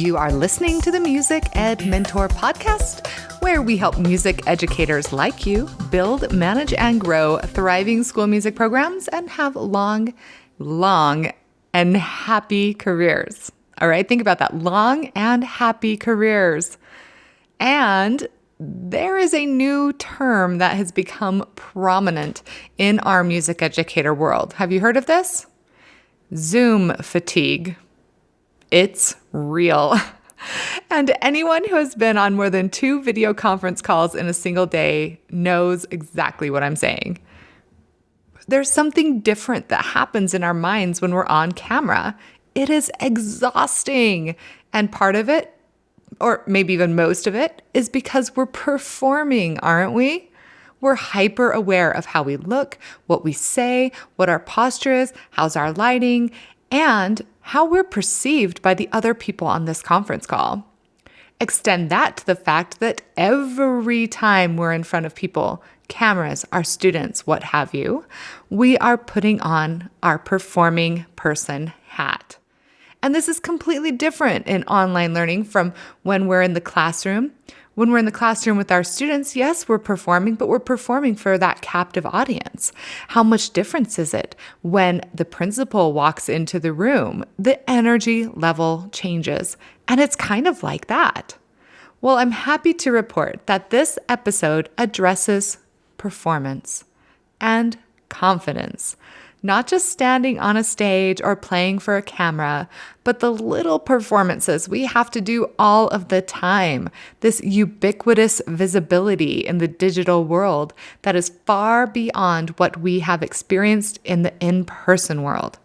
You are listening to the Music Ed Mentor podcast, where we help music educators like you build, manage, and grow thriving school music programs and have long, and happy careers. All right, think about that. Long and happy careers. And there is a new term that has become prominent in our music educator world. Have you heard of this? Zoom fatigue. It's real. And anyone who has been on more than 2 video conference calls in a single day knows exactly what I'm saying. There's something different that happens in our minds when we're on camera. It is exhausting. And part of it, or maybe even most of it, is because we're performing, aren't we? We're hyper aware of how we look, what we say, what our posture is, how's our lighting, and how we're perceived by the other people on this conference call. Extend that to the fact that every time we're in front of people, cameras, our students, what have you, we are putting on our performing person hat. And this is completely different in online learning from when we're in the classroom. When we're in the classroom with our students, yes, we're performing, but we're performing for that captive audience. How much difference is it when the principal walks into the room? The energy level changes, and it's kind of like that. Well, I'm happy to report that this episode addresses performance and confidence. Not just standing on a stage or playing for a camera, but the little performances we have to do all of the time. This ubiquitous visibility in the digital world that is far beyond what we have experienced in the in-person world.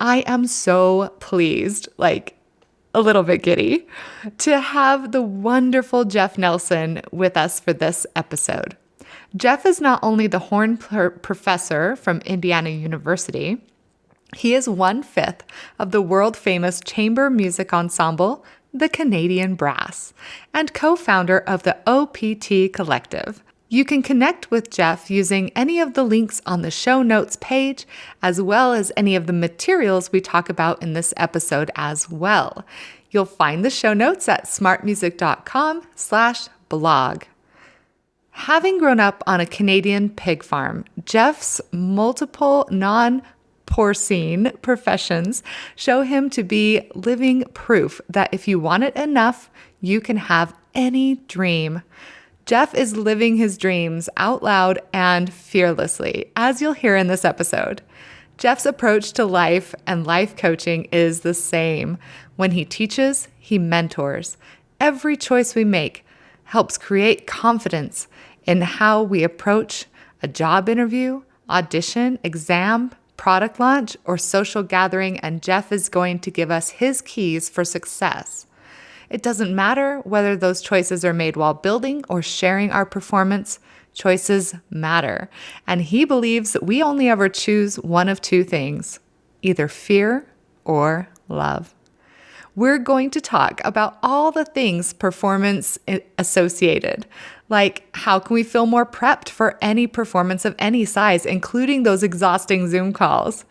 I am so pleased, like a little bit giddy, to have the wonderful Jeff Nelson with us for this episode. Jeff is not only the horn professor from Indiana University, he is 1/5 of the world-famous chamber music ensemble, the Canadian Brass, and co-founder of the OPT Collective. You can connect with Jeff using any of the links on the show notes page, as well as any of the materials we talk about in this episode as well. You'll find the show notes at smartmusic.com/blog. Having grown up on a Canadian pig farm, Jeff's multiple non-porcine professions show him to be living proof that if you want it enough, you can have any dream. Jeff is living his dreams out loud and fearlessly, as you'll hear in this episode. Jeff's approach to life and life coaching is the same. When he teaches, he mentors. Every choice we make helps create confidence in how we approach a job interview, audition, exam, product launch, or social gathering, and Jeff is going to give us his keys for success. It doesn't matter whether those choices are made while building or sharing our performance, choices matter. And he believes that we only ever choose one of 2 things, either fear or love. We're going to talk about all the things performance associated, like how can we feel more prepped for any performance of any size, including those exhausting Zoom calls?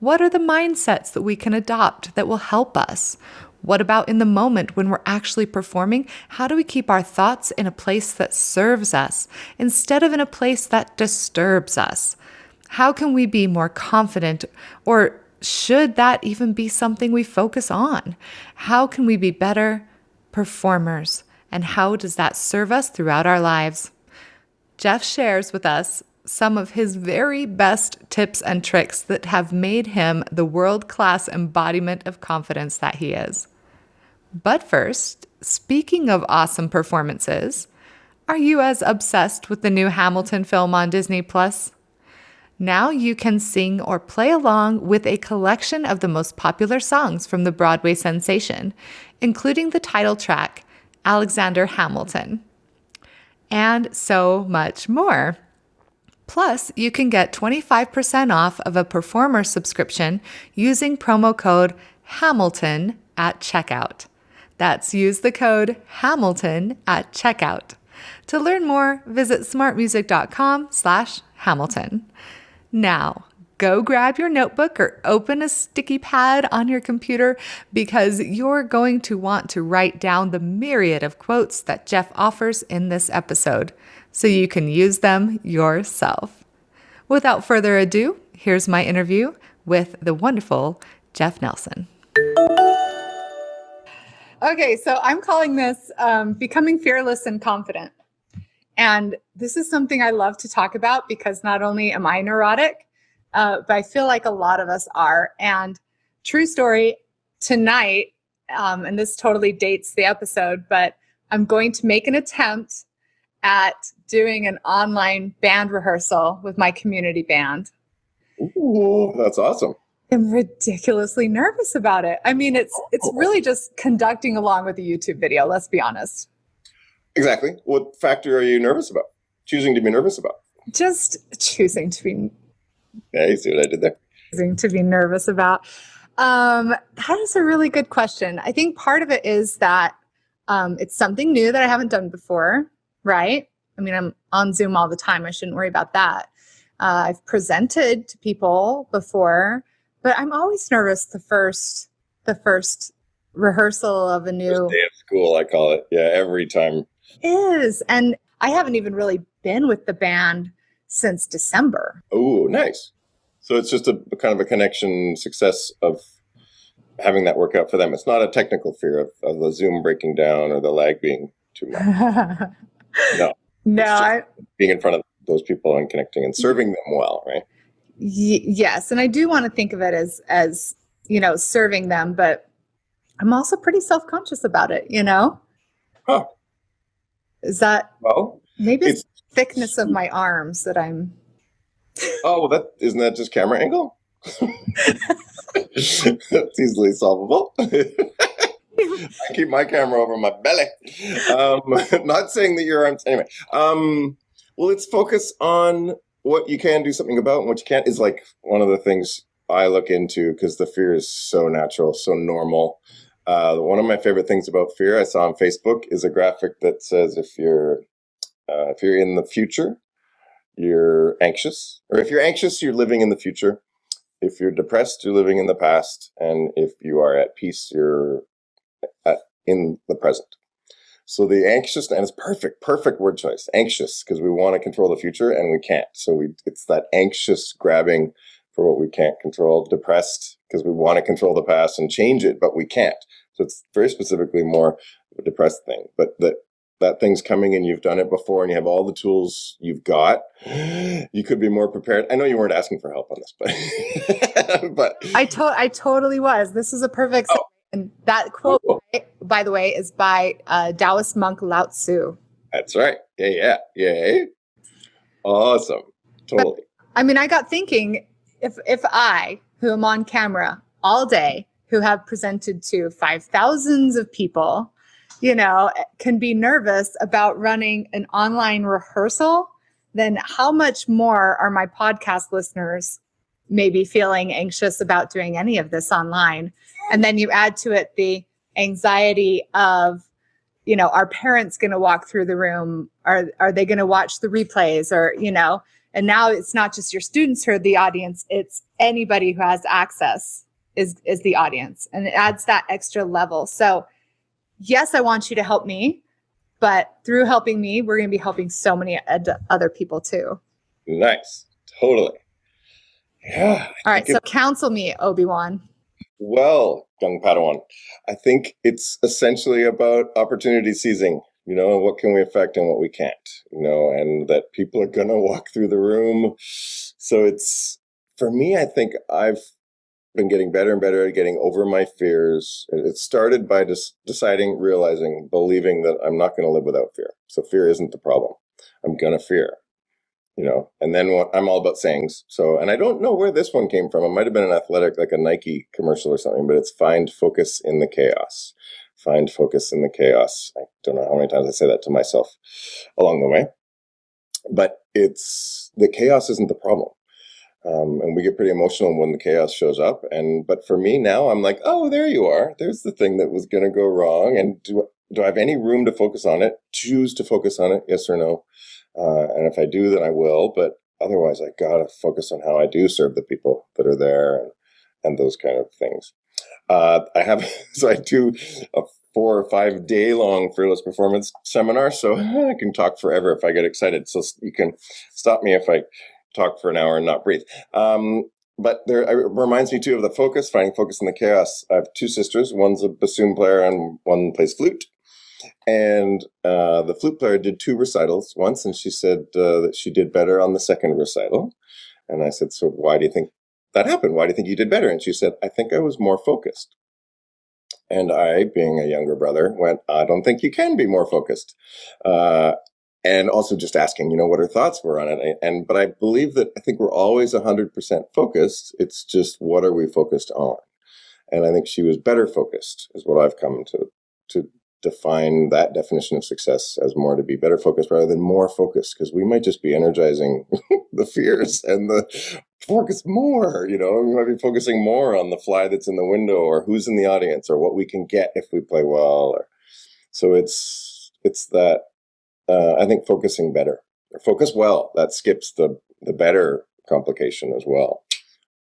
What are the mindsets that we can adopt that will help us? What about in the moment when we're actually performing? How do we keep our thoughts in a place that serves us instead of in a place that disturbs us? How can we be more confident, or should that even be something we focus on? How can we be better performers? And how does that serve us throughout our lives? Jeff shares with us some of his very best tips and tricks that have made him the world-class embodiment of confidence that he is. But first, speaking of awesome performances, are you as obsessed with the new Hamilton film on Disney Plus? Now you can sing or play along with a collection of the most popular songs from the Broadway sensation, including the title track, Alexander Hamilton, and so much more. Plus, you can get 25% off of a performer subscription using promo code HAMILTON at checkout. That's use the code HAMILTON at checkout. To learn more, visit smartmusic.com/Hamilton. Now, Go grab your notebook or open a sticky pad on your computer because you're going to want to write down the myriad of quotes that Jeff offers in this episode so you can use them yourself. Without further ado, here's my interview with the wonderful Jeff Nelson. Okay, so I'm calling this Becoming Fearless and Confident. And this is something I love to talk about because not only am I neurotic, but I feel like a lot of us are. And true story, tonight, and this totally dates the episode, but I'm going to make an attempt at doing an online band rehearsal with my community band. Ooh, that's awesome. I'm ridiculously nervous about it. I mean, it's really just conducting along with a YouTube video, let's be honest. Exactly. What factor are you nervous about? Choosing to be nervous about? Just choosing to be. Yeah, you see what I did there? Choosing to be nervous about. That is a really good question. I think part of it is that it's something new that I haven't done before, right? I mean, I'm on Zoom all the time. I shouldn't worry about that. I've presented to people before, but I'm always nervous the first rehearsal of a new First day of school, I call it. Yeah, every time. Is. And I haven't even really been with the band since December. Oh, nice. So it's just a kind of a connection success of having that work out for them. It's not a technical fear of the Zoom breaking down or the lag being too much. No. Being in front of those people and connecting and serving them well, right? Yes. And I do want to think of it as, serving them, but I'm also pretty self-conscious about it, Huh. Is that, well, maybe it's thickness of my arms that I'm. Oh, isn't that just camera angle? That's easily solvable. I keep my camera over my belly. Not saying that your arms. Anyway, well, let's focus on what you can do something about and what you can't is like one of the things I look into because the fear is so natural, so normal. One of my favorite things about fear I saw on Facebook is a graphic that says if you're in the future, you're anxious, or if you're anxious, you're living in the future. If you're depressed, you're living in the past, and if you are at peace, you're in the present. So the anxious, and it's perfect word choice, anxious, because we want to control the future and we can't. So it's that anxious grabbing for what we can't control. Depressed, because we want to control the past and change it, but we can't. So it's very specifically more a depressed thing. But that thing's coming and you've done it before and you have all the tools you've got. You could be more prepared. I know you weren't asking for help on this, but I totally was. This is a perfect. Oh. And that quote, by the way, is by Taoist monk Lao Tzu. That's right. Yeah. Awesome. Totally. But, I mean, I got thinking, if I, who am on camera all day, who have presented to 5,000s of people, can be nervous about running an online rehearsal, then how much more are my podcast listeners maybe feeling anxious about doing any of this online? And then you add to it the anxiety of, are parents going to walk through the room? Are they going to watch the replays? Or, and now it's not just your students who are the audience, it's anybody who has access is the audience. And it adds that extra level. So yes, I want you to help me, but through helping me, we're going to be helping so many other people too. Nice. Totally. Yeah. All right. So counsel me, Obi-Wan. Well, young Padawan, I think it's essentially about opportunity seizing, and what can we affect and what we can't, and that people are going to walk through the room. So for me, I think I've been getting better and better at getting over my fears. It started by just realizing, believing that I'm not going to live without fear. So fear isn't the problem. I'm going to fear. And then I'm all about sayings. So, and I don't know where this one came from. It might have been an athletic, like a Nike commercial or something, but it's find focus in the chaos. Find focus in the chaos. I don't know how many times I say that to myself along the way, but the chaos isn't the problem. And we get pretty emotional when the chaos shows up. But for me now, I'm like, oh, there you are. There's the thing that was going to go wrong. And do I have any room to focus on it? Choose to focus on it? Yes or no? And if I do, then I will. But otherwise I gotta focus on how I do serve the people that are there, and those kind of things. I have so I do a 4 or 5 day long fearless performance seminar, so I can talk forever if I get excited. So you can stop me if I talk for an hour and not breathe. But it reminds me too of the focus, finding focus in the chaos. I have 2 sisters. One's a bassoon player and one plays flute. And the flute player did 2 recitals once, and she said that she did better on the second recital. And I said, so why do you think that happened? Why do you think you did better? And she said, I think I was more focused. And I, being a younger brother, went, I don't think you can be more focused. And also just asking, what her thoughts were on it. But I believe that I think we're always 100% focused. It's just what are we focused on? And I think she was better focused, is what I've come to define that definition of success as more to be better focused rather than more focused, because we might just be energizing the fears and the focus more, we might be focusing more on the fly that's in the window or who's in the audience or what we can get if we play well. So it's that, I think focusing better or focus well, that skips the better complication as well.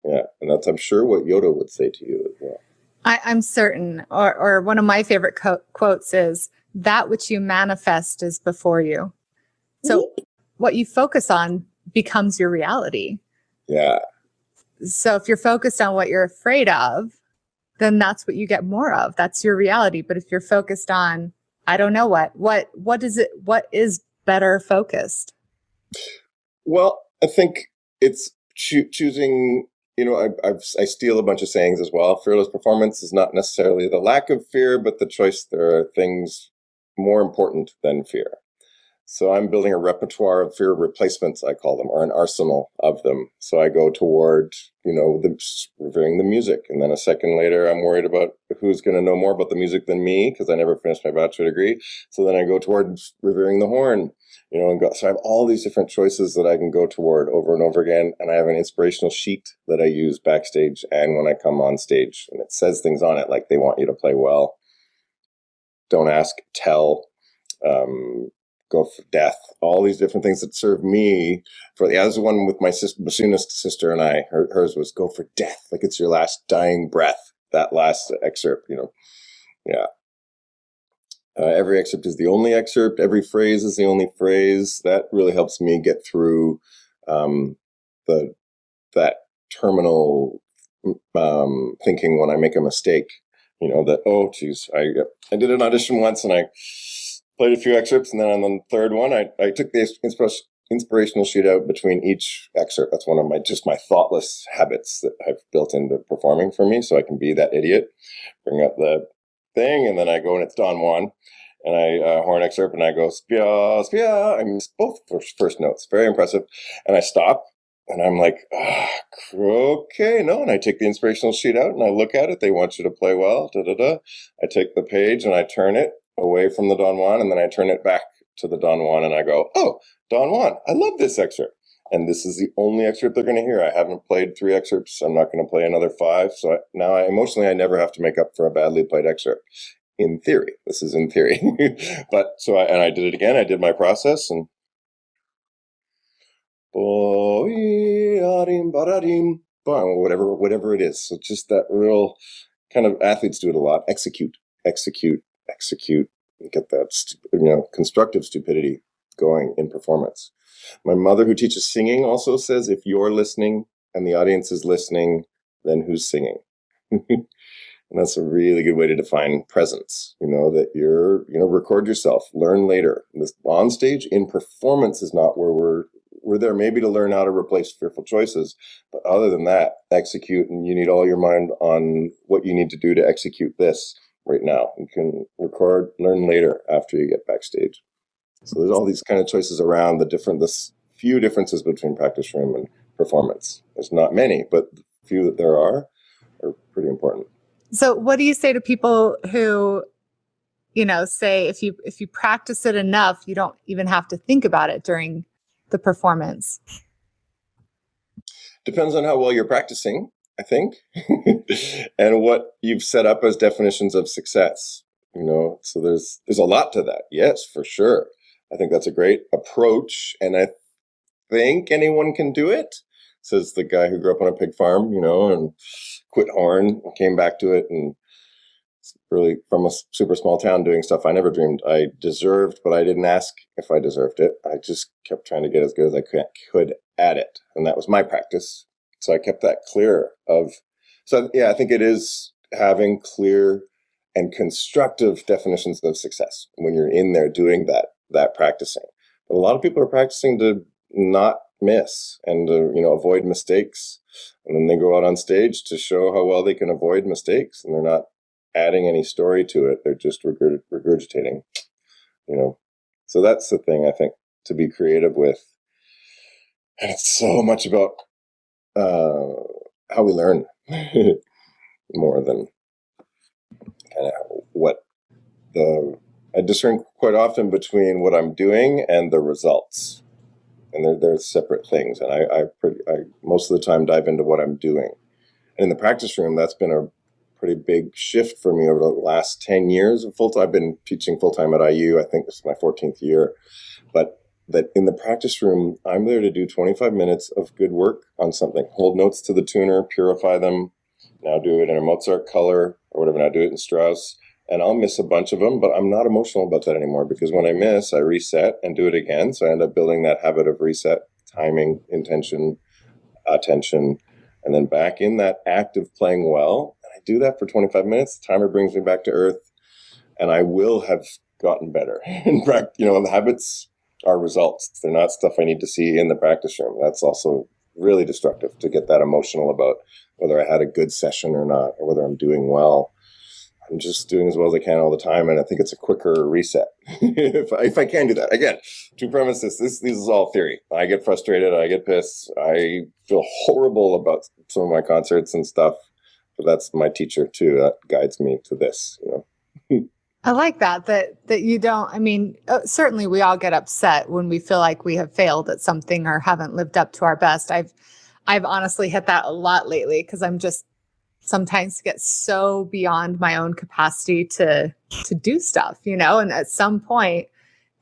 Yeah. And that's, I'm sure, what Yoda would say to you as well. I'm certain, or one of my favorite quotes is, that which you manifest is before you. So what you focus on becomes your reality. Yeah. So if you're focused on what you're afraid of, then that's what you get more of. That's your reality. But if you're focused on, I don't know what is better focused? Well, I think it's choosing, I steal a bunch of sayings as well. Fearless performance is not necessarily the lack of fear, but the choice. There are things more important than fear. So I'm building a repertoire of fear replacements, I call them, or an arsenal of them. So I go toward, revering the music. And then a second later, I'm worried about who's going to know more about the music than me, because I never finished my bachelor degree. So then I go toward revering the horn, so I have all these different choices that I can go toward over and over again. And I have an inspirational sheet that I use backstage and when I come on stage. And it says things on it like they want you to play well. Don't ask, tell. Go for death, all these different things that serve me. There's the one with my bassoonist sister and I, hers was go for death. Like it's your last dying breath, that last excerpt, Yeah. Every excerpt is the only excerpt. Every phrase is the only phrase. That really helps me get through that terminal thinking when I make a mistake. That, oh, geez, I did an audition once and I played a few excerpts, and then on the third one, I took the inspirational sheet out between each excerpt. That's one of my thoughtless habits that I've built into performing for me, so I can be that idiot. Bring up the thing, and then I go and it's Don Juan, and I horn excerpt, and I go spia spia. I miss both first notes, very impressive, and I stop. And I'm like, okay, no. And I take the inspirational sheet out and I look at it. They want you to play well. Da, da, da. I take the page and I turn it away from the Don Juan, and then I turn it back to the Don Juan and I go, oh, Don Juan, I love this excerpt. And this is the only excerpt they're going to hear. I haven't played 3 excerpts. I'm not going to play another 5. So now emotionally, I never have to make up for a badly played excerpt. In theory, this is in theory. But I did it again. I did my process and whatever it is. So just that real kind of, athletes do it a lot. Execute. You get that, constructive stupidity going in performance. My mother, who teaches singing, also says, if you're listening and the audience is listening, then who's singing? And that's a really good way to define presence, that you're, record yourself, learn later. This on stage in performance is not where we're there maybe to learn how to replace fearful choices. But other than that, execute, and you need all your mind on what you need to do to execute this right now. You can record, learn later after you get backstage. So there's all these kind of choices around this few differences between practice room and performance. There's not many, but the few that there are pretty important. So what do you say to people who, say if you practice it enough, you don't even have to think about it during the performance? Depends on how well you're practicing, I think, and what you've set up as definitions of success. So there's a lot to that. Yes, for sure. I think that's a great approach, and think anyone can do it, says the guy who grew up on a pig farm, and quit horn, came back to it, and really from a super small town doing stuff I never dreamed I deserved, but I didn't ask if I deserved it. I just kept trying to get as good as I could at it. And that was my practice. So I kept that clear of, so yeah, I think it is having clear and constructive definitions of success when you're in there doing that practicing. But a lot of people are practicing to not miss and to, avoid mistakes. And then they go out on stage to show how well they can avoid mistakes, and they're not adding any story to it. They're just regurgitating, So that's the thing, I think, to be creative with. And it's so much about how we learn more than kind of what I discern quite often between what I'm doing and the results. And they're separate things. And I most of the time dive into what I'm doing. And in the practice room, that's been a pretty big shift for me over the last 10 years of full-time. I've been teaching full-time at IU. I think this is my 14th year. But that in the practice room, I'm there to do 25 minutes of good work on something. Hold notes to the tuner, purify them. Now do it in a Mozart color or whatever. Now do it in Strauss. And I'll miss a bunch of them, but I'm not emotional about that anymore, because when I miss, I reset and do it again. So I end up building that habit of reset, timing, intention, attention, and then back in that act of playing well. And I do that for 25 minutes. The timer brings me back to earth, and I will have gotten better. In fact, the habits are results. They're not stuff I need to see in the practice room. That's also really destructive, to get that emotional about whether I had a good session or not, or whether I'm doing well. I'm just doing as well as I can all the time, and I think it's a quicker reset. if I can do that. Again, to premise this is all theory. I get frustrated, I get pissed, I feel horrible about some of my concerts and stuff, but that's my teacher too. That guides me to this, I like that you don't, certainly we all get upset when we feel like we have failed at something or haven't lived up to our best. I've honestly hit that a lot lately, because I'm just sometimes get so beyond my own capacity to do stuff, and at some point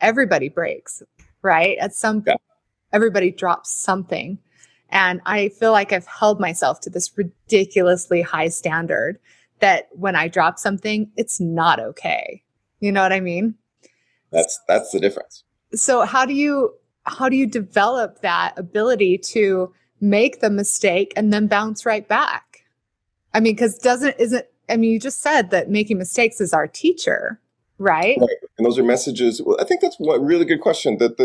everybody breaks, right? At some point, everybody drops something. And I feel like I've held myself to this ridiculously high standard that when I drop something, it's not okay. You know what I mean? That's the difference. So how do you develop that ability to make the mistake and then bounce right back? Because you just said that making mistakes is our teacher, right? Right. And those are messages. Well, I think that's a really good question. That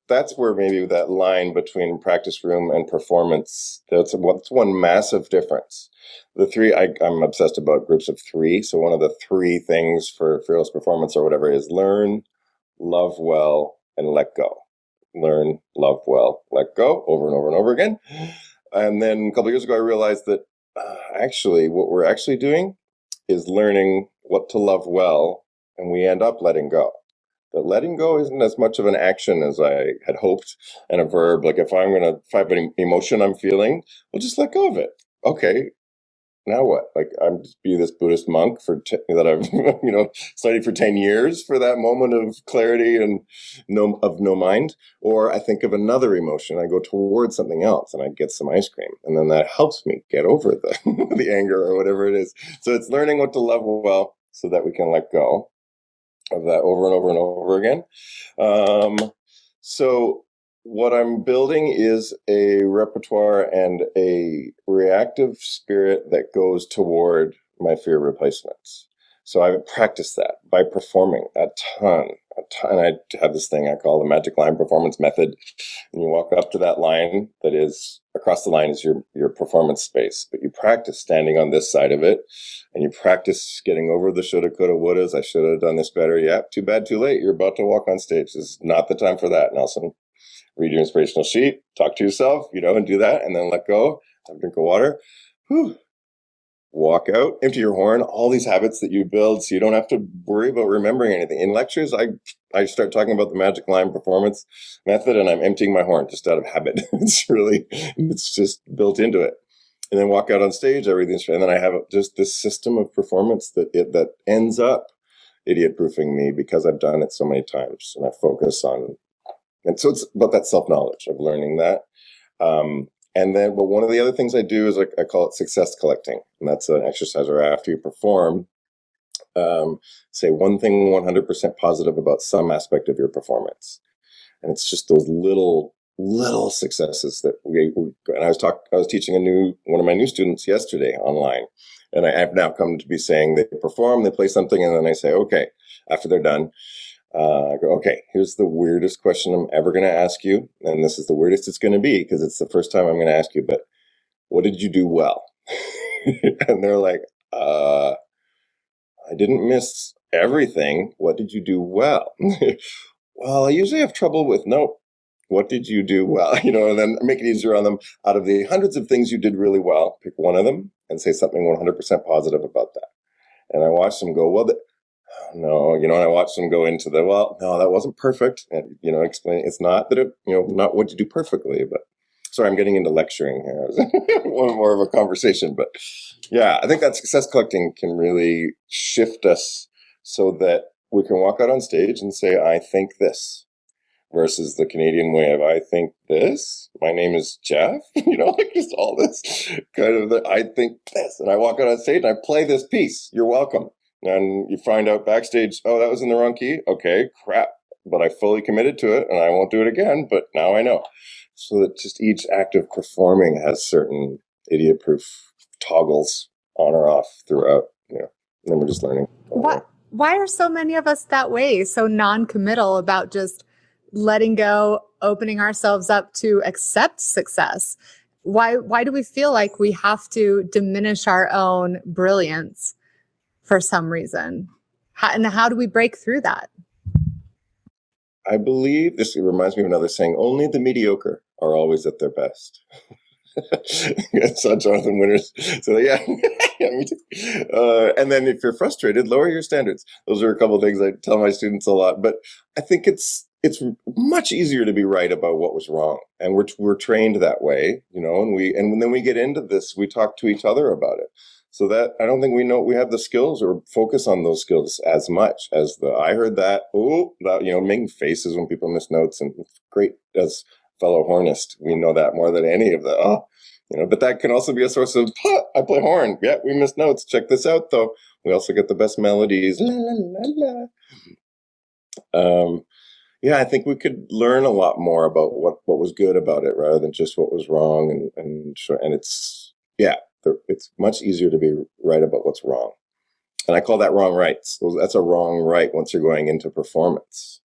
that's where maybe that line between practice room and performance, that's one massive difference. The three, I'm obsessed about groups of three. So one of the three things for fearless performance or whatever is learn, love well, and let go. Learn, love well, let go, over and over and over again. And then a couple of years ago, I realized that actually what we're actually doing is learning what to love well, and we end up letting go. But letting go isn't as much of an action as I had hoped, and a verb. Like if I have an emotion I'm feeling, well, just let go of it. Okay, now what? Like I'm just be this Buddhist monk that I've studied for 10 years for that moment of clarity and no mind, or I think of another emotion, I go towards something else and I get some ice cream, and then that helps me get over the the anger or whatever it is. So it's learning what to love well so that we can let go of that over and over and over again. So what I'm building is a repertoire and a reactive spirit that goes toward my fear replacements. So I practice that by performing a ton. I have this thing I call the magic line performance method. And you walk up to that line that is across the line is your performance space, but you practice standing on this side of it, and you practice getting over the shoulda, coulda, wouldas. I should have done this better. Yeah, too bad, too late. You're about to walk on stage. This is not the time for that, Nelson. Read your inspirational sheet, talk to yourself, and do that, and then let go. Have a drink of water. Whew. Walk out, empty your horn, all these habits that you build so you don't have to worry about remembering anything. In lectures, I start talking about the magic line performance method, and I'm emptying my horn just out of habit. It's just built into it. And then walk out on stage, I read the instrument, and then I have just this system of performance that ends up idiot-proofing me because I've done it so many times, and I focus on And so it's about that self-knowledge of learning that. But one of the other things I do is I call it success collecting. And that's an exercise where after you perform, say one thing 100% positive about some aspect of your performance. And it's just those little successes that and I was teaching one of my new students yesterday online. And I've now come to be saying they perform, they play something, and then I say, okay, after they're done, I go, okay, here's the weirdest question I'm ever going to ask you. And this is the weirdest it's going to be because it's the first time I'm going to ask you, but what did you do well? And they're like, I didn't miss everything. What did you do well? Well, I usually have trouble with nope. What did you do well? And then make it easier on them. Out of the hundreds of things you did really well, pick one of them and say something 100% positive about that. And I watch them go, well, no, and I watch them go into well, no, that wasn't perfect. And, explain it's not that not what you do perfectly, but sorry, I'm getting into lecturing here. One more of a conversation, but yeah, I think that success collecting can really shift us so that we can walk out on stage and say, I think this, versus the Canadian way of I think this. My name is Jeff. Just all this kind of I think this. And I walk out on stage and I play this piece. You're welcome. And you find out backstage, oh, that was in the wrong key. Okay, crap. But I fully committed to it and I won't do it again. But now I know. So that just each act of performing has certain idiot-proof toggles on or off throughout. And then we're just learning. Why are so many of us that way? So non-committal about just letting go, opening ourselves up to accept success. Why do we feel like we have to diminish our own brilliance for some reason? How do we break through that? I believe this reminds me of another saying, only the mediocre are always at their best. I saw Jonathan Winters. So yeah, yeah, me too. And then if you're frustrated, lower your standards. Those are a couple of things I tell my students a lot. But I think it's much easier to be right about what was wrong, and we're trained that way, and then we get into this, we talk to each other about it. So that I don't think we have the skills or focus on those skills as much as I heard that, making faces when people miss notes, and great as fellow hornist, we know that more than any of but that can also be a source of, I play horn. Yeah, we missed notes. Check this out, though. We also get the best melodies. La, la, la, la. Yeah, I think we could learn a lot more about what was good about it rather than just what was wrong. And it's, it's much easier to be right about what's wrong. And I call that wrong rights. That's a wrong right once you're going into performance.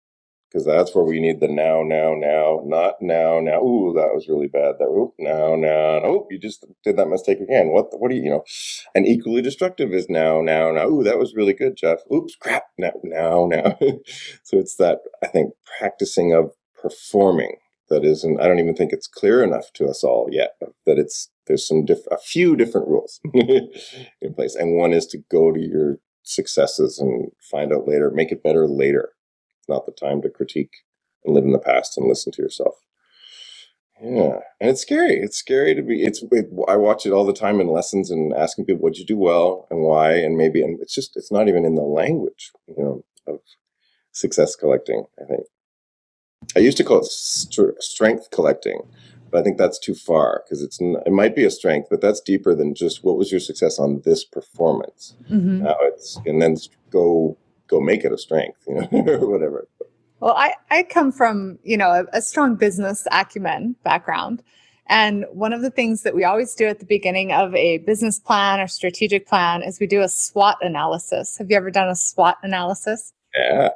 Because that's where we need the now, not now. Ooh, that was really bad. Now. Oh, you just did that mistake again. What do you. And equally destructive is now. Ooh, that was really good, Jeff. Oops, crap. Now. So it's that, I think, practicing of performing that isn't, I don't even think it's clear enough to us all yet, that there's a few different rules in place. And one is to go to your successes and find out later, make it better later. Not the time to critique and live in the past and listen to yourself. Yeah. And it's scary. It's scary to be, I watch it all the time in lessons and asking people, what'd you do well and why? And it's not even in the language, of success collecting, I think. I used to call it strength collecting, but I think that's too far because it might be a strength, but that's deeper than just what was your success on this performance. Mm-hmm. Now and then go make it a strength, or whatever. Well, I come from, a strong business acumen background. And one of the things that we always do at the beginning of a business plan or strategic plan is we do a SWOT analysis. Have you ever done a SWOT analysis? Yeah.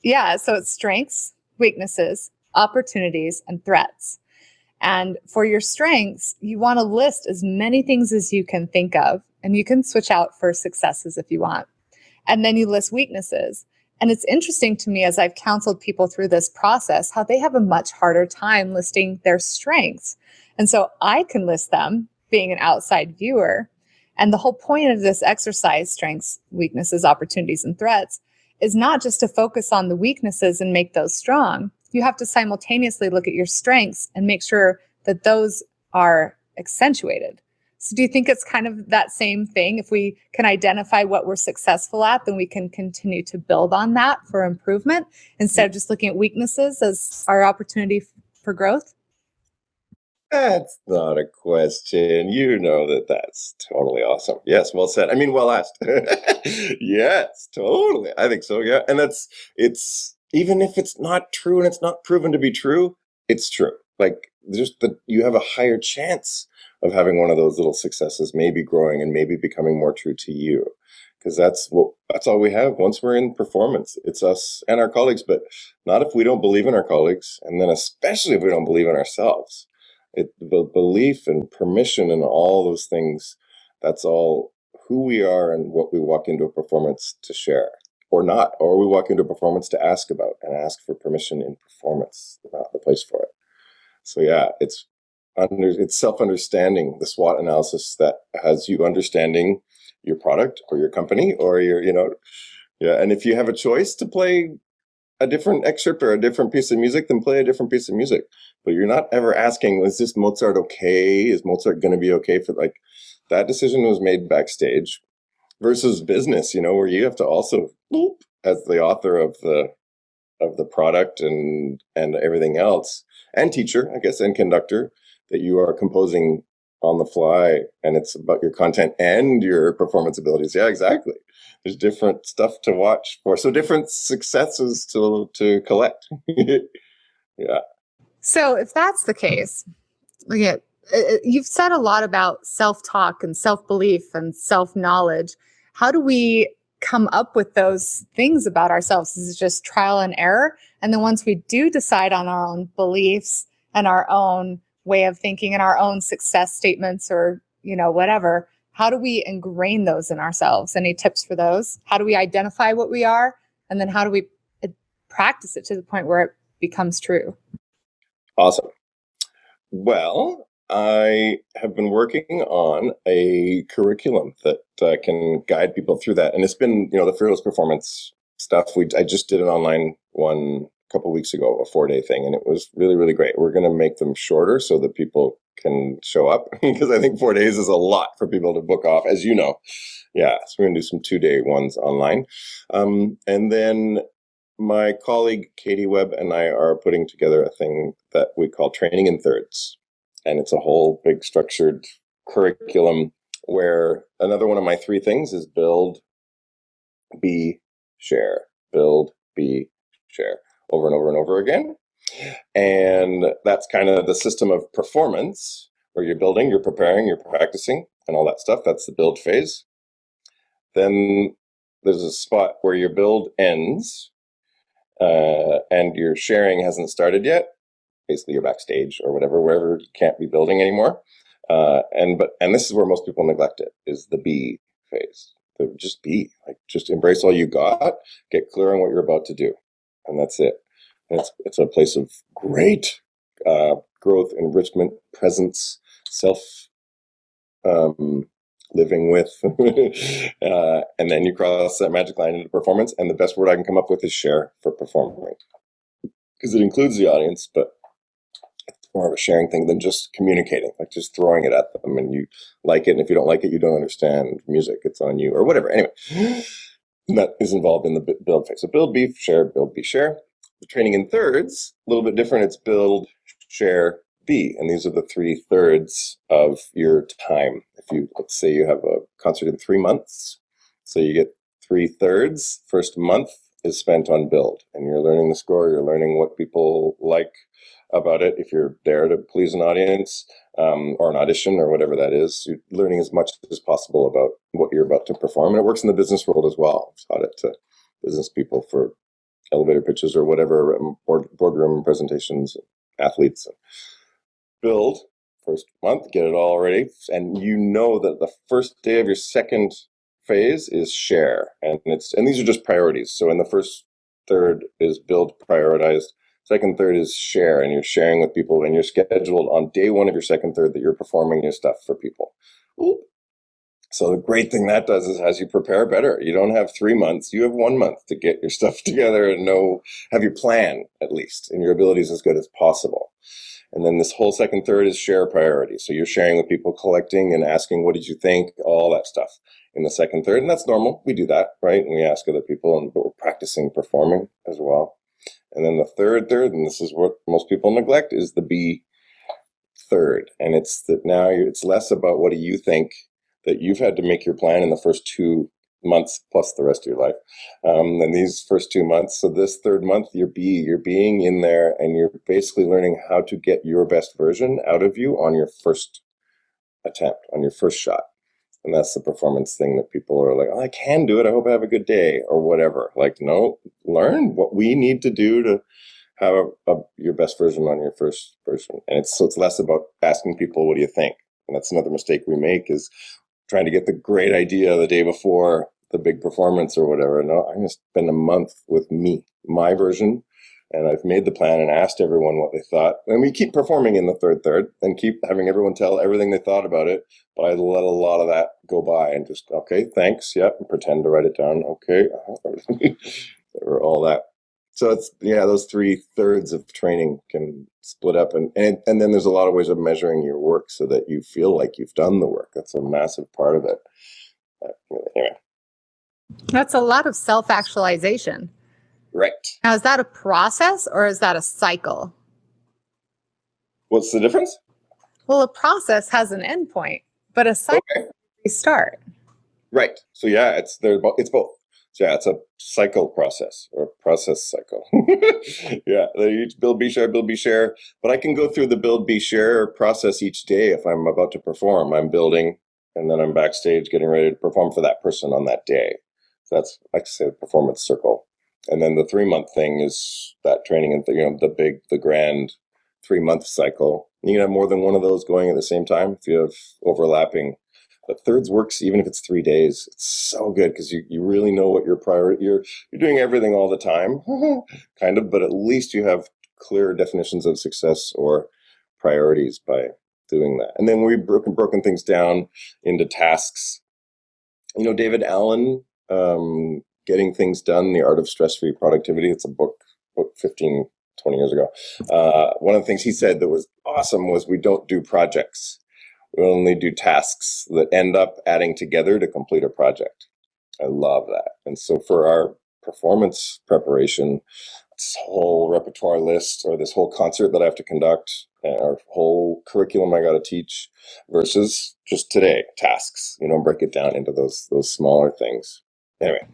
Yeah. So it's strengths, weaknesses, opportunities, and threats. And for your strengths, you want to list as many things as you can think of, and you can switch out for successes if you want. And then you list weaknesses. And it's interesting to me as I've counseled people through this process, how they have a much harder time listing their strengths. And so I can list them being an outside viewer. And the whole point of this exercise, strengths, weaknesses, opportunities, and threats, is not just to focus on the weaknesses and make those strong. You have to simultaneously look at your strengths and make sure that those are accentuated. So do you think it's kind of that same thing? If we can identify what we're successful at, then we can continue to build on that for improvement instead of just looking at weaknesses as our opportunity for growth? That's not a question. You know that that's totally awesome. Yes, well said. I mean, well asked. Yes, totally. I think so. Yeah. And it's, even if it's not true and it's not proven to be true, it's true. Like, just that you have a higher chance of having one of those little successes, maybe growing and maybe becoming more true to you. Because that's all we have once we're in performance. It's us and our colleagues, but not if we don't believe in our colleagues, and then especially if we don't believe in ourselves. The belief and permission and all those things, that's all who we are and what we walk into a performance to share or not, or we walk into a performance to ask about and ask for permission in performance, not the place for it. So yeah, it's self-understanding, the SWOT analysis that has you understanding your product or your company or yeah. And if you have a choice to play a different excerpt or a different piece of music, then play a different piece of music. But you're not ever asking, is this Mozart okay? Is Mozart going to be okay for, like, that decision was made backstage versus business, where you have to also, as the author of the product and everything else, and teacher, I guess, and conductor, that you are composing on the fly, and it's about your content and your performance abilities. Yeah, exactly. There's different stuff to watch for, so different successes to collect. Yeah. So if that's the case, yeah, you've said a lot about self-talk and self-belief and self-knowledge. How do we come up with those things about ourselves? Is it just trial and error? And then once we do decide on our own beliefs and our own way of thinking and our own success statements or, whatever, how do we ingrain those in ourselves? Any tips for those? How do we identify what we are? And then how do we practice it to the point where it becomes true? Awesome. Well, I have been working on a curriculum that can guide people through that. And it's been, the Fearless Performance stuff. I just did an online one a couple of weeks ago, a 4-day thing, and it was really, really great. We're going to make them shorter so that people can show up because I think 4 days is a lot for people to book off, as you know. Yeah, so we're going to do some 2-day ones online. And then my colleague Katie Webb and I are putting together a thing that we call Training in Thirds. And it's a whole big structured curriculum where another one of my 3 things is build, be, share. Build, be, share. Over and over and over again. And that's kind of the system of performance where you're building, you're preparing, you're practicing, and all that stuff. That's the build phase. Then there's a spot where your build ends. And your sharing hasn't started yet. Basically, you're backstage or whatever, wherever you can't be building anymore. And this is where most people neglect it, is the be phase. Just be, just embrace all you got, get clear on what you're about to do, and that's it. And it's a place of great growth, enrichment, presence, self living with, and then you cross that magic line into performance. And the best word I can come up with is share for performing, because it includes the audience, but it's more of a sharing thing than just communicating, like just throwing it at them, and you like it, and if you don't like it, you don't understand music, it's on you, or whatever. Anyway, that is involved in the build phase. So build, be, share, build, be, share. The Training in Thirds, a little bit different. It's build, share, be, and these are the 3 thirds of your time. If you, let's say you have a concert in 3 months, so you get 3 thirds. First month is spent on build, and you're learning the score, you're learning what people like about it. If you're there to please an audience, or an audition or whatever that is, you're learning as much as possible about what you're about to perform. And it works in the business world as well. I've taught it to business people for elevator pitches or whatever, boardroom presentations, athletes. Build, first month, get it all ready. And you know that the first day of your second phase is share. And these are just priorities. So in the first third is build, prioritized. Second third is share, and you're sharing with people, and you're scheduled on day 1 of your second third that you're performing your stuff for people. Ooh. So the great thing that does is as you prepare better, you don't have 3 months, you have 1 month to get your stuff together and have your plan, at least, and your abilities as good as possible. And then this whole second third is share priority. So you're sharing with people, collecting and asking, what did you think? All that stuff in the second third. And that's normal. We do that, right? And we ask other people, but we're practicing performing as well. And then the third, and this is what most people neglect, is the B third. And it's that now it's less about what do you think, that you've had to make your plan in the first 2 months plus the rest of your life. And these first 2 months, so this third month, you're being in there and you're basically learning how to get your best version out of you on your first attempt, on your first shot. And that's the performance thing that people are like, oh, I can do it. I hope I have a good day or whatever. Like, no, learn what we need to do to have your best version on your first version. And it's less about asking people, what do you think? And that's another mistake we make, is trying to get the great idea the day before the big performance or whatever. No, I'm going to spend a month with me, my version. And I've made the plan and asked everyone what they thought. And we keep performing in the third and keep having everyone tell everything they thought about it. But I let a lot of that go by and just, okay, thanks. Yep. And pretend to write it down. Okay. Or all that. So it's, those 3/3 of training can split up. And then there's a lot of ways of measuring your work so that you feel like you've done the work. That's a massive part of it. Anyway. That's a lot of self-actualization. Right. Now, is that a process or is that a cycle? What's the difference? Well, a process has an end point, but a cycle we start. Right. So it's both. So it's a cycle process, or a process cycle. They each build, be, share. But I can go through the build, be, share process each day. If I'm about to perform, I'm building, and then I'm backstage getting ready to perform for that person on that day. So that's, like I say, the performance circle. And then the 3-month thing is that training, and the grand 3-month cycle. You can have more than one of those going at the same time if you have overlapping. But thirds works even if it's 3 days. It's so good because you really know what your priority. You're doing everything all the time, kind of, but at least you have clear definitions of success or priorities by doing that. And then we've broken things down into tasks. David Allen, Getting Things Done, The Art of Stress-Free Productivity. It's a book 15, 20 years ago. One of the things he said that was awesome was we don't do projects. We only do tasks that end up adding together to complete a project. I love that. And so for our performance preparation, this whole repertoire list or this whole concert that I have to conduct, our whole curriculum I got to teach, versus just today tasks, break it down into those smaller things. Anyway.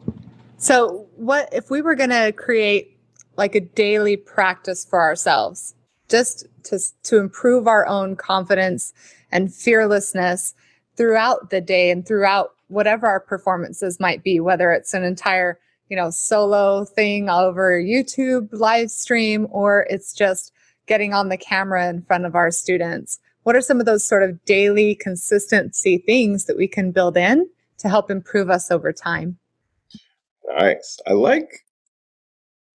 So what if we were going to create like a daily practice for ourselves, just to improve our own confidence and fearlessness throughout the day and throughout whatever our performances might be, whether it's an entire, solo thing all over YouTube live stream, or it's just getting on the camera in front of our students? What are some of those sort of daily consistency things that we can build in to help improve us over time? Nice.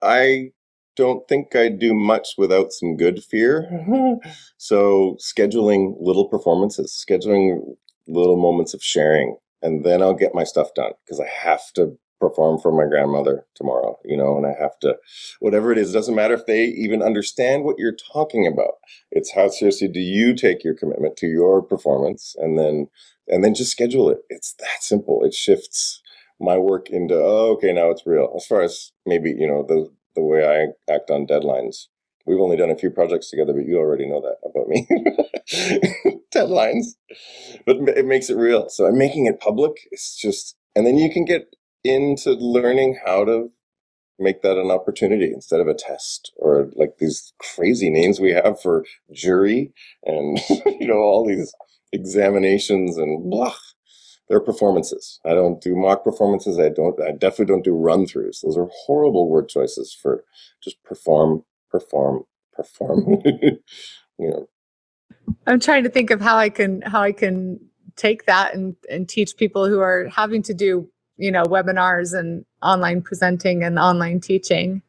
I don't think I do much without some good fear. So scheduling little performances, scheduling little moments of sharing, and then I'll get my stuff done because I have to perform for my grandmother tomorrow, and I have to, whatever it is, it doesn't matter if they even understand what you're talking about. It's how seriously do you take your commitment to your performance, and then just schedule it. It's that simple. It shifts my work into, okay, now it's real. As far as maybe, the way I act on deadlines. We've only done a few projects together, but you already know that about me. Deadlines. But it makes it real. So I'm making it public. It's just, and then you can get into learning how to make that an opportunity instead of a test, or like these crazy names we have for jury and, all these examinations and blah. They're performances. I don't do mock performances. I definitely don't do run-throughs. Those are horrible word choices for just perform. I'm trying to think of how I can take that and teach people who are having to do, webinars and online presenting and online teaching.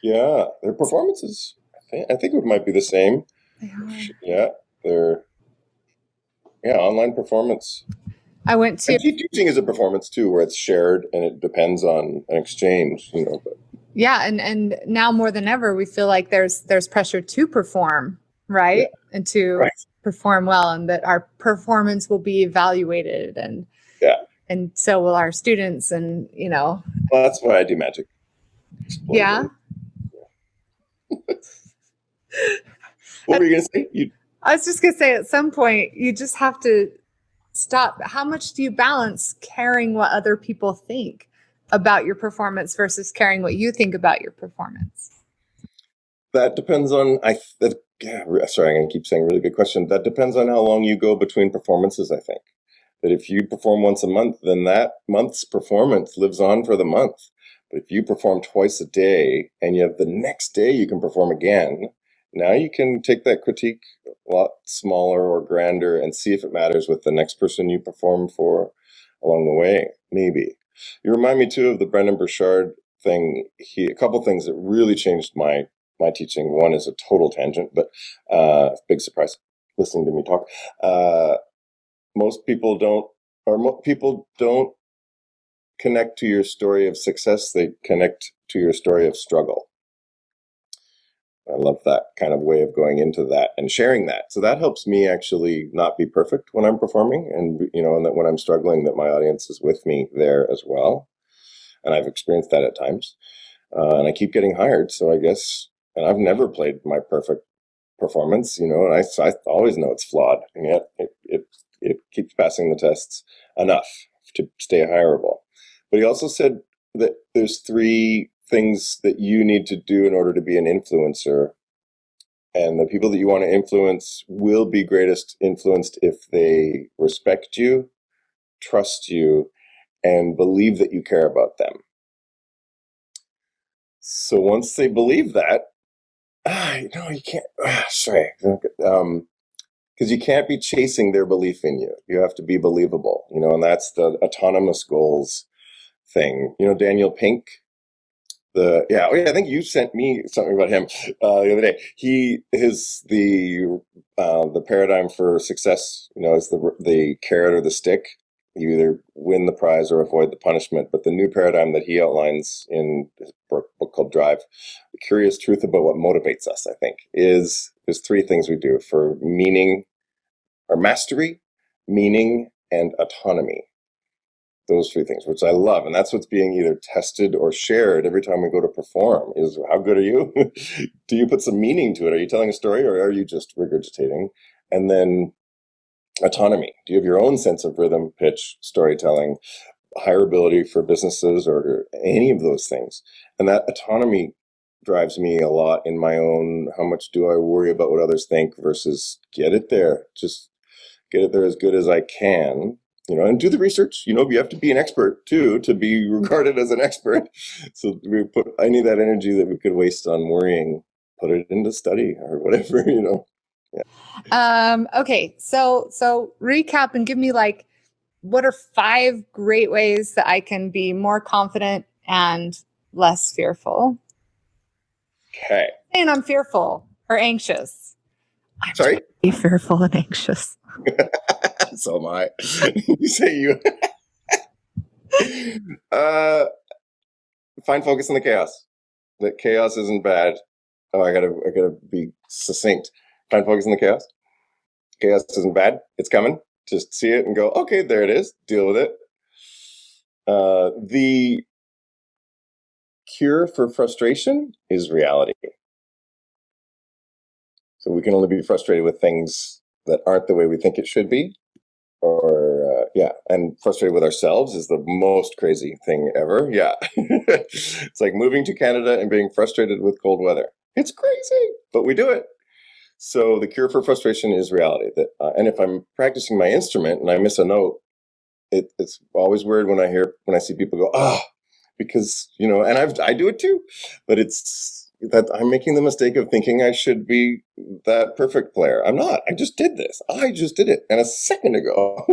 Yeah, they're performances. I think it might be the same. They are. Yeah, they're online performance. I went to teaching is a performance too, where it's shared and it depends on an exchange, But. Yeah, and now more than ever, we feel like there's pressure to perform. right? Yeah. And to Right. perform well, and that our performance will be evaluated, Yeah. and so will our students, and Well, that's why I do magic. Explode yeah. things. What were you going to say? I was just gonna say, at some point, you just have to stop. How much do you balance caring what other people think about your performance versus caring what you think about your performance? That depends on, yeah, sorry, I'm going to keep saying really good question. That depends on how long you go between performances, I think. That if you perform once a month, then that month's performance lives on for the month. But if you perform twice a day and you have the next day you can perform again, now you can take that critique a lot smaller or grander and see if it matters with the next person you perform for along the way, maybe. You remind me too of the Brendan Burchard thing. A couple things that really changed my teaching. One is a total tangent, but big surprise listening to me talk. Most people don't, people don't connect to your story of success. They connect to your story of struggle. I love that kind of way of going into that and sharing that. So that helps me actually not be perfect when I'm performing, and that when I'm struggling, that my audience is with me there as well. And I've experienced that at times. And I keep getting hired, so I guess, and I've never played my perfect performance, and I always know it's flawed, and yet it keeps passing the tests enough to stay hireable. But he also said that there's three things that you need to do in order to be an influencer, and the people that you want to influence will be greatest influenced if they respect you, trust you, and believe that you care about them. So once they believe that, you can't. Sorry, because you can't be chasing their belief in you. You have to be believable, and that's the autonomous goals thing. Daniel Pink, I think you sent me something about him the other day. The paradigm for success, is the carrot or the stick. You either win the prize or avoid the punishment. But the new paradigm that he outlines in his book called Drive, the curious truth about what motivates us, I think, is there's three things we do for meaning or mastery, meaning, and autonomy. Those three things, which I love. And that's what's being either tested or shared every time we go to perform is how good are you? Do you put some meaning to it? Are you telling a story or are you just regurgitating? And then autonomy. Do you have your own sense of rhythm, pitch, storytelling, hireability for businesses or any of those things? And that autonomy drives me a lot in my own, how much do I worry about what others think versus get it there. Just get it there as good as I can, and do the research. You have to be an expert too to be regarded as an expert. So I need that energy that we could waste on worrying, put it into study or whatever. Yeah. Okay, so recap and give me, like, what are 5 great ways that I can be more confident and less fearful? Okay. And I'm fearful or anxious. I'm Sorry. totally fearful and anxious. So am I. You say you. uh, Find focus in the chaos. That chaos isn't bad. Oh, I gotta be succinct. Find focus in the chaos. Chaos isn't bad. It's coming. Just see it and go, okay, there it is. Deal with it. The cure for frustration is reality. So we can only be frustrated with things that aren't the way we think it should be. And frustrated with ourselves is the most crazy thing ever. Yeah. It's like moving to Canada and being frustrated with cold weather. It's crazy, but we do it. So the cure for frustration is reality. And if I'm practicing my instrument and I miss a note, it's always weird when I see people go, because, and I do it too, but it's that I'm making the mistake of thinking I should be that perfect player. I'm not. I just did this. I just did it. And a second ago.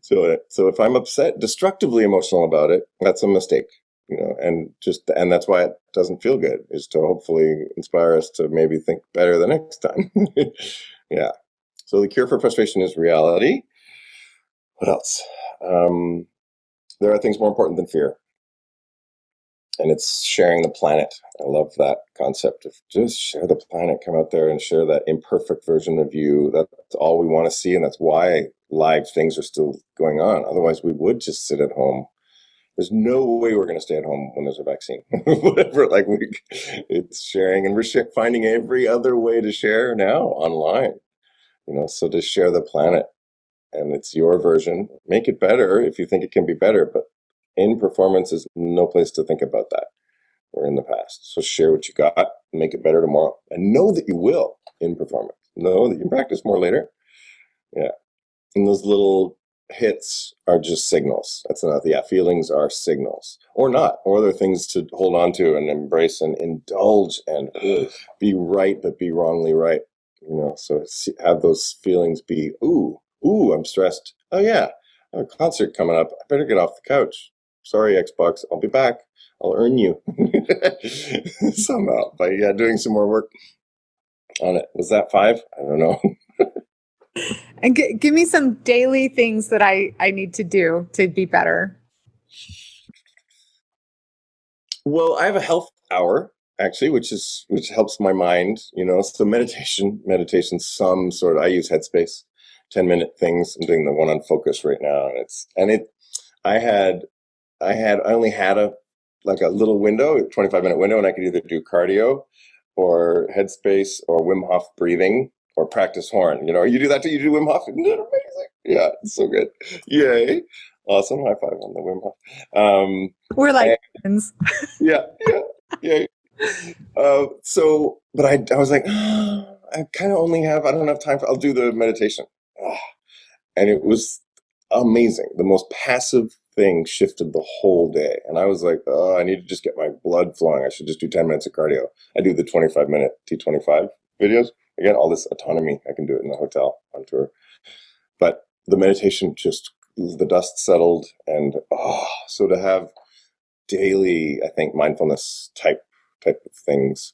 So if I'm upset, destructively emotional about it, that's a mistake, and that's why it doesn't feel good, is to hopefully inspire us to maybe think better the next time. Yeah. So the cure for frustration is reality. What else? There are things more important than fear. and it's sharing the planet. I love that concept of just share the planet, come out there and share that imperfect version of you. That's all we want to see, and that's why live things are still going on. Otherwise, we would just sit at home. There's no way we're going to stay at home when there's a vaccine. Whatever, like it's sharing, and we're finding every other way to share now online. So to share the planet, and it's your version. Make it better if you think it can be better, but in performance is no place to think about that. We're in the past. So share what you got, make it better tomorrow, and know that you will in performance. Know that you can practice more later. Yeah. And those little hits are just signals. That's not, yeah, feelings are signals. Or not. Or they're things to hold on to and embrace and indulge and be right, but be wrongly right. So have those feelings be, ooh, I'm stressed. Oh yeah, I have a concert coming up. I better get off the couch. Sorry, Xbox. I'll be back. I'll earn you somehow by doing some more work on it. Was that 5? I don't know. And give me some daily things that I need to do to be better. Well, I have a health hour actually, which helps my mind. So meditation, some sort of. I use Headspace, 10-minute things. I'm doing the one on focus right now, and it. I had I only had a little window, 25-minute window, and I could either do cardio or Headspace or Wim Hof breathing or practice horn. You do that too. You do Wim Hof. Isn't it amazing? Yeah, it's so good. Yay. Awesome. High five on the Wim Hof. We're like friends. Yeah, yeah. But I was like, I kind of I don't have time I'll do the meditation. And it was amazing. The most passive thing shifted the whole day. And I was like, oh, I need to just get my blood flowing. I should just do 10 minutes of cardio. I do the 25-minute T25 videos. Again, all this autonomy. I can do it in the hotel on tour. But the meditation, just the dust settled. And so to have daily, I think, mindfulness type of things,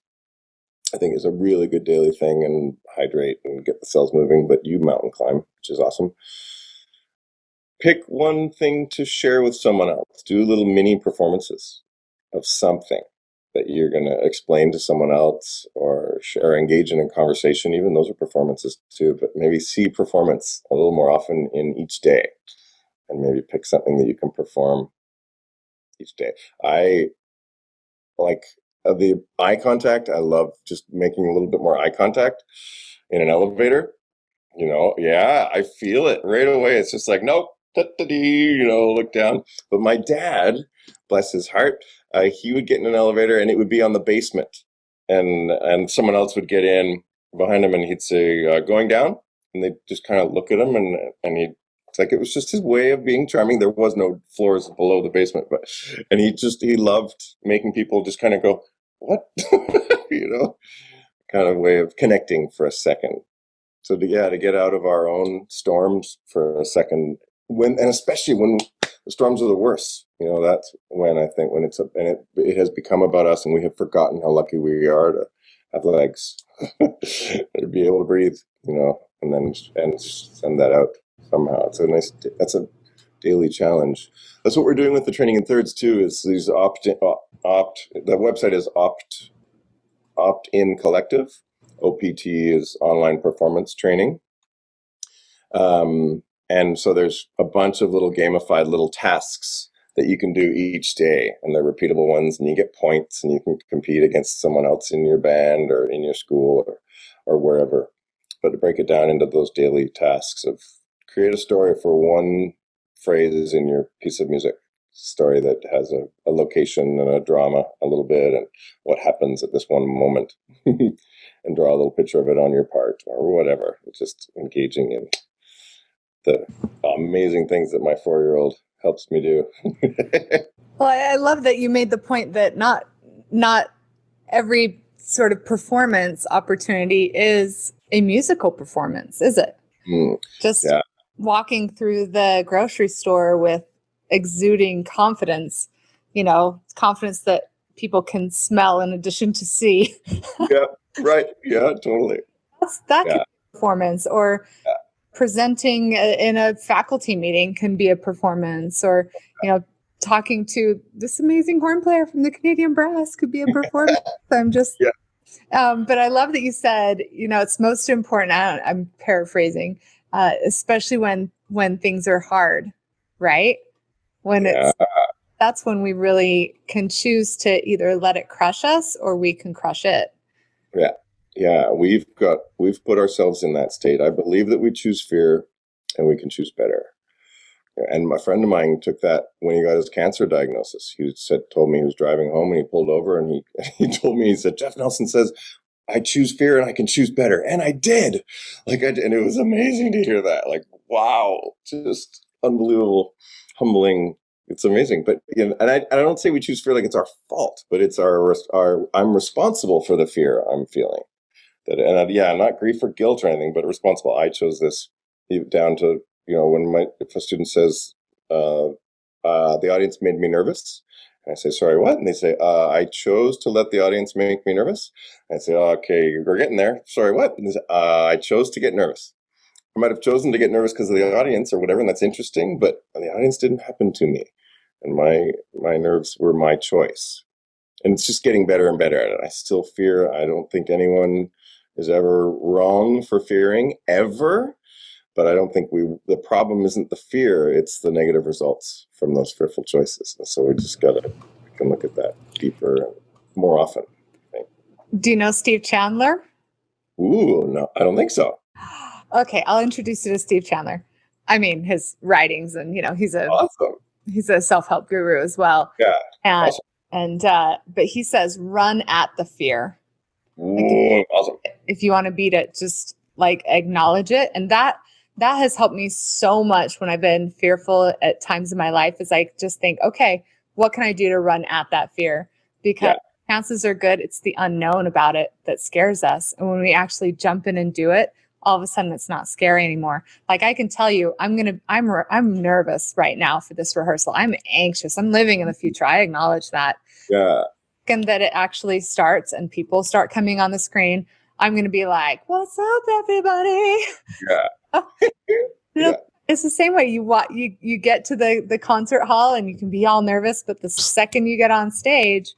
I think is a really good daily thing, and hydrate and get the cells moving. But you mountain climb, which is awesome. Pick one thing to share with someone else. Do little mini performances of something that you're going to explain to someone else or share, engage in a conversation. Even those are performances too, but maybe see performance a little more often in each day, and maybe pick something that you can perform each day. I like the eye contact. I love just making a little bit more eye contact in an elevator. Yeah, I feel it right away. It's just like, nope, look down. But my dad, bless his heart, he would get in an elevator and it would be on the basement, and someone else would get in behind him and he'd say, going down, and they'd just kind of look at him and he'd. It's like it was just his way of being charming. There was no floors below the basement, and he loved making people just kind of go, what, kind of way of connecting for a second. So to get out of our own storms for a second, and especially when the storms are the worst, that's when I think when it has become about us, and we have forgotten how lucky we are to have legs, to be able to breathe, and then send that out somehow. That's a daily challenge. That's what we're doing with the training in thirds too. Is these the website is Opt-in Collective. OPT is online performance training. And so there's a bunch of little gamified little tasks that you can do each day, and they're repeatable ones, and you get points, and you can compete against someone else in your band or in your school or wherever. But to break it down into those daily tasks of create a story for one phrase in your piece of music. Story that has a location and a drama a little bit, and what happens at this one moment, and draw a little picture of it on your part or whatever. It's just engaging in the amazing things that my 4-year-old helps me do. Well, I love that you made the point that not every sort of performance opportunity is a musical performance, is it? Just Yeah. walking through the grocery store with exuding confidence, confidence that people can smell in addition to see. Yeah. Right. Yeah. Totally. That could Yeah. be a performance, or presenting in a faculty meeting can be a performance, or talking to this amazing horn player from the Canadian Brass could be a performance. I'm just, Yeah. but I love that you said, it's most important. I'm paraphrasing, especially when things are hard, right? When Yeah. that's when we really can choose to either let it crush us or we can crush it. Yeah. Yeah. We've put ourselves in that state. I believe that we choose fear and we can choose better. And my friend of mine took that when he got his cancer diagnosis. Told me he was driving home and he pulled over and he told me, he said, Jeff Nelson says, I choose fear and I can choose better. And I did. And it was amazing to hear that. Like, wow, just unbelievable, humbling. It's amazing. But, and I don't say we choose fear like it's our fault, but it's I'm responsible for the fear I'm feeling. Not grief or guilt or anything, but responsible. I chose this down to, if a student says, the audience made me nervous. And I say, sorry, what? And they say, I chose to let the audience make me nervous. And I say, oh, okay, we're getting there. Sorry, what? And they say, I chose to get nervous. I might have chosen to get nervous because of the audience or whatever, and that's interesting, but the audience didn't happen to me. And my nerves were my choice. And it's just getting better and better at it. I still fear. I don't think anyone is ever wrong for fearing, ever. But I don't think the problem isn't the fear, it's the negative results from those fearful choices. And so we can look at that deeper and more often. Right? Do you know Steve Chandler? Ooh, no, I don't think so. Okay, I'll introduce you to Steve Chandler. I mean, his writings, and he's Awesome. He's a self-help guru as well. Yeah. And awesome. But he says, run at the fear. Ooh, awesome. If you want to beat it, just acknowledge it. And that has helped me so much when I've been fearful at times in my life, is I just think, okay, what can I do to run at that fear? Because chances are good it's the unknown about it that scares us. And when we actually jump in and do it, all of a sudden it's not scary anymore. Like, I can tell you, I'm nervous right now for this rehearsal. I'm anxious. I'm living in the future. I acknowledge that. Yeah. And that it actually starts and people start coming on the screen, I'm going to be like, what's up, everybody? Yeah. Yeah. It's the same way you get to the concert hall and you can be all nervous, but the second you get on stage,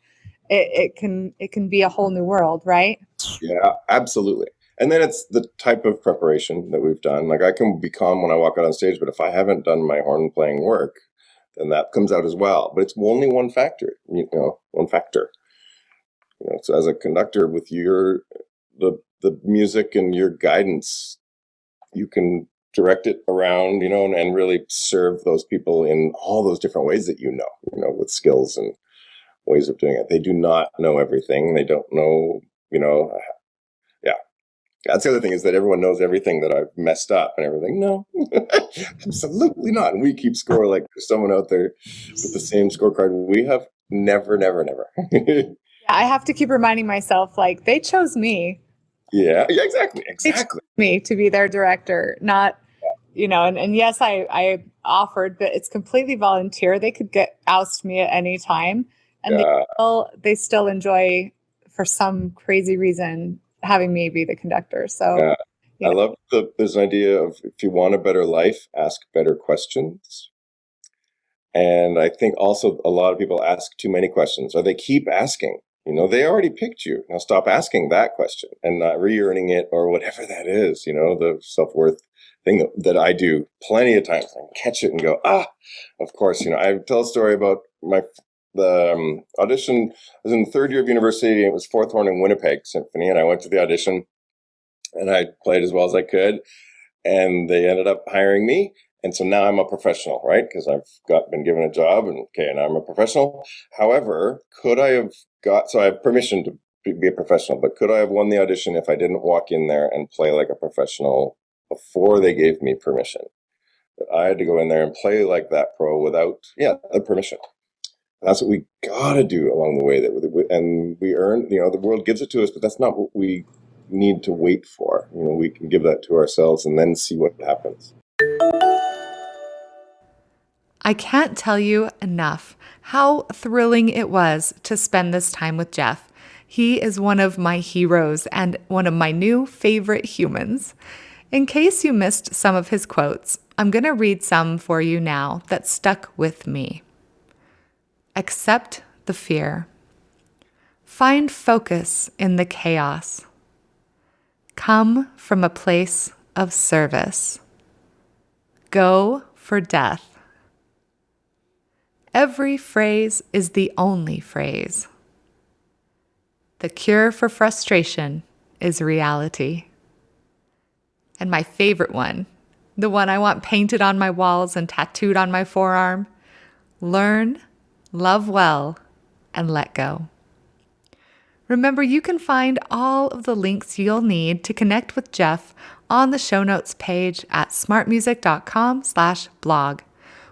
it can be a whole new world, right? Yeah, absolutely. And then it's the type of preparation that we've done. Like, I can be calm when I walk out on stage, but if I haven't done my horn playing work, then that comes out as well. But it's only one factor, one factor. So as a conductor, with the music and your guidance, you can direct it around, and really serve those people in all those different ways that with skills and ways of doing it. They do not know everything. They don't know, yeah. That's the other thing, is that everyone knows everything that I've messed up and everything. No, absolutely not. And we keep score like there's someone out there with the same scorecard we have. Never, never, never. I have to keep reminding myself, like, they chose me. Yeah, exactly. They chose me to be their director, not, and yes, I offered, but it's completely volunteer. They could oust me at any time, and they still enjoy, for some crazy reason, having me be the conductor. So I love there's an idea of, if you want a better life, ask better questions. And I think also a lot of people ask too many questions, or they keep asking. They already picked you. Now stop asking that question and not re-earning it, or whatever that is, the self-worth thing that I do plenty of times. I catch it and go, of course. I tell a story about the audition. I was in the third year of university, and it was fourth horn in Winnipeg Symphony, and I went to the audition and I played as well as I could, and they ended up hiring me. And so now I'm a professional, right? Because I've been given a job, and now I'm a professional. However, so I have permission to be a professional, but could I have won the audition if I didn't walk in there and play like a professional before they gave me permission? But I had to go in there and play like that pro without, the permission. That's what we gotta do along the way, and we earn, the world gives it to us, but that's not what we need to wait for. We can give that to ourselves and then see what happens. I can't tell you enough how thrilling it was to spend this time with Jeff. He is one of my heroes and one of my new favorite humans. In case you missed some of his quotes, I'm going to read some for you now that stuck with me. Accept the fear. Find focus in the chaos. Come from a place of service. Go for death. Every phrase is the only phrase. The cure for frustration is reality. And my favorite one, the one I want painted on my walls and tattooed on my forearm: learn, love well, and let go. Remember, you can find all of the links you'll need to connect with Jeff on the show notes page at smartmusic.com/blog.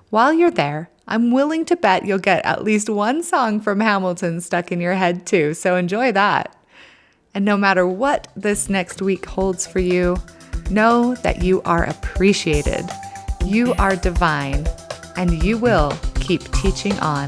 While you're there, I'm willing to bet you'll get at least one song from Hamilton stuck in your head too, so enjoy that. And no matter what this next week holds for you, know that you are appreciated, you are divine, and you will keep teaching on.